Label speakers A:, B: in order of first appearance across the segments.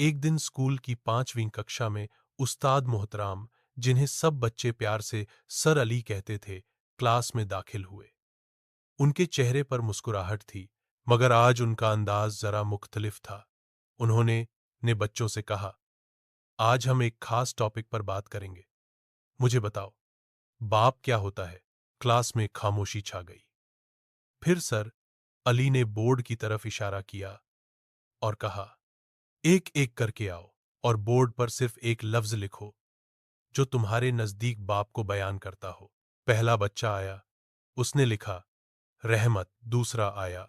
A: एक दिन स्कूल की 5वीं कक्षा में उस्ताद मोहतराम, जिन्हें सब बच्चे प्यार से सर अली कहते थे, क्लास में दाखिल हुए। उनके चेहरे पर मुस्कुराहट थी, मगर आज उनका अंदाज जरा मुख्तलिफ था। उन्होंने ने बच्चों से कहा, आज हम एक खास टॉपिक पर बात करेंगे। मुझे बताओ, बाप क्या होता है? क्लास में खामोशी छा गई। फिर सर अली ने बोर्ड की तरफ इशारा किया और कहा, एक एक करके आओ और बोर्ड पर सिर्फ एक लफ्ज लिखो जो तुम्हारे नजदीक बाप को बयान करता हो। पहला बच्चा आया, उसने लिखा रहमत। दूसरा आया,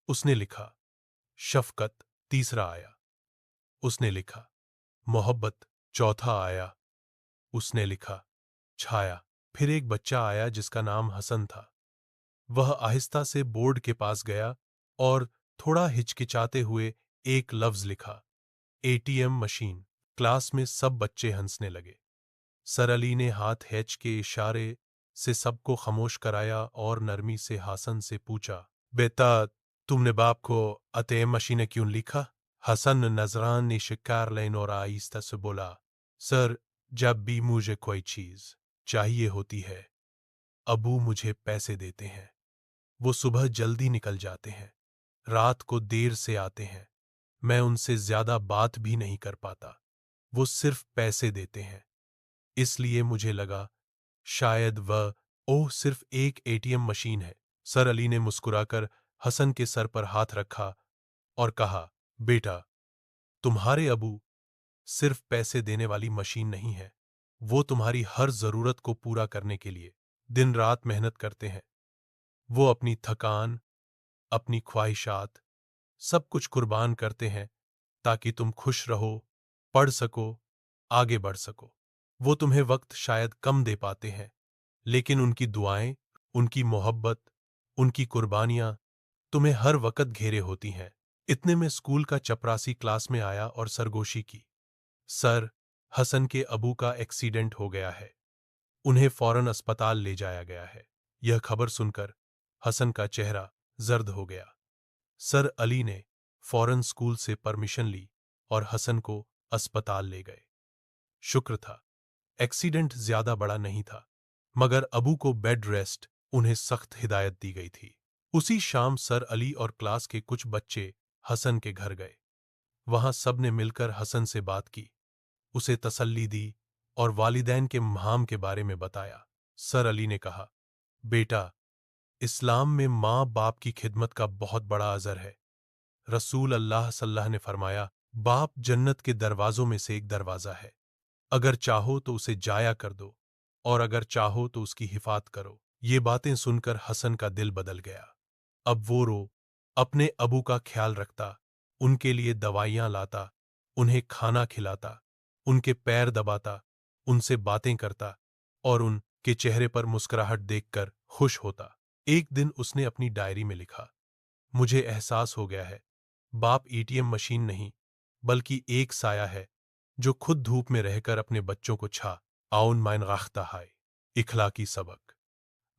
A: उसने लिखा शफकत। तीसरा आया, उसने लिखा मोहब्बत। चौथा आया, उसने लिखा छाया। फिर एक बच्चा आया जिसका नाम हसन था। वह आहिस्ता से बोर्ड के पास गया और थोड़ा हिचकिचाते हुए एक लफ्ज लिखा एटीएम मशीन। क्लास में सब बच्चे हंसने लगे। सर अली ने हाथ हैच के इशारे से सबको खामोश कराया और नरमी से हसन से पूछा, बेटा, तुमने बाप को एटीएम मशीन क्यों लिखा? हसन नजरान ने शिकार लेन और आहिस्ता से बोला, सर, जब भी मुझे कोई चीज चाहिए होती है, अबू मुझे पैसे देते हैं। वो सुबह जल्दी निकल जाते हैं, रात को देर से आते हैं। मैं उनसे ज्यादा बात भी नहीं कर पाता, वो सिर्फ पैसे देते हैं। इसलिए मुझे लगा शायद वह ओह सिर्फ एक एटीएम मशीन है। सर अली ने मुस्कुराकर हसन के सर पर हाथ रखा और कहा, बेटा, तुम्हारे अबू सिर्फ पैसे देने वाली मशीन नहीं है, वो तुम्हारी हर जरूरत को पूरा करने के लिए दिन रात मेहनत करते हैं। वो अपनी थकान, अपनी ख्वाहिशात, सब कुछ कुर्बान करते हैं ताकि तुम खुश रहो, पढ़ सको, आगे बढ़ सको। वो तुम्हें वक्त शायद कम दे पाते हैं, लेकिन उनकी दुआएं, उनकी मोहब्बत, उनकी कुर्बानियां तुम्हें हर वक्त घेरे होती हैं। इतने में स्कूल का चपरासी क्लास में आया और सरगोशी की, सर, हसन के अबू का एक्सीडेंट हो गया है, उन्हें फौरन अस्पताल ले जाया गया है। यह खबर सुनकर हसन का चेहरा जर्द हो गया। सर अली ने फौरन स्कूल से परमिशन ली और हसन को अस्पताल ले गए। शुक्र था, एक्सीडेंट ज्यादा बड़ा नहीं था, मगर अबू को बेड रेस्ट, उन्हें सख्त हिदायत दी गई थी। उसी शाम सर अली और क्लास के कुछ बच्चे हसन के घर गए। वहां सबने मिलकर हसन से बात की, उसे तसल्ली दी और वालिदैन के महाम के बारे में बताया। सर अली ने कहा, बेटा, इस्लाम में माँ बाप की खिदमत का बहुत बड़ा अजर है। रसूल अल्लाह सल्लल्लाहु ने फरमाया, बाप जन्नत के दरवाजों में से एक दरवाजा है। अगर चाहो तो उसे जाया कर दो और अगर चाहो तो उसकी हिफाजत करो। ये बातें सुनकर हसन का दिल बदल गया। अब वो अपने अबू का ख्याल रखता, उनके लिए दवाइयां लाता, उन्हें खाना खिलाता, उनके पैर दबाता, उनसे बातें करता और उनके चेहरे पर मुस्कुराहट देखकर खुश होता। एक दिन उसने अपनी डायरी में लिखा, मुझे एहसास हो गया है, बाप एटीएम मशीन नहीं, बल्कि एक साया है जो खुद धूप में रहकर अपने बच्चों को आउन माइन गाख्ता है। इखलाकी सबक।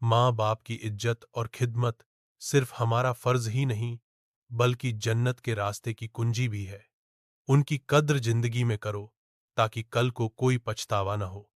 A: माँ बाप की इज्जत और खिदमत सिर्फ हमारा फर्ज ही नहीं, बल्कि जन्नत के रास्ते की कुंजी भी है। उनकी कद्र जिंदगी में करो ताकि कल को कोई पछतावा न हो।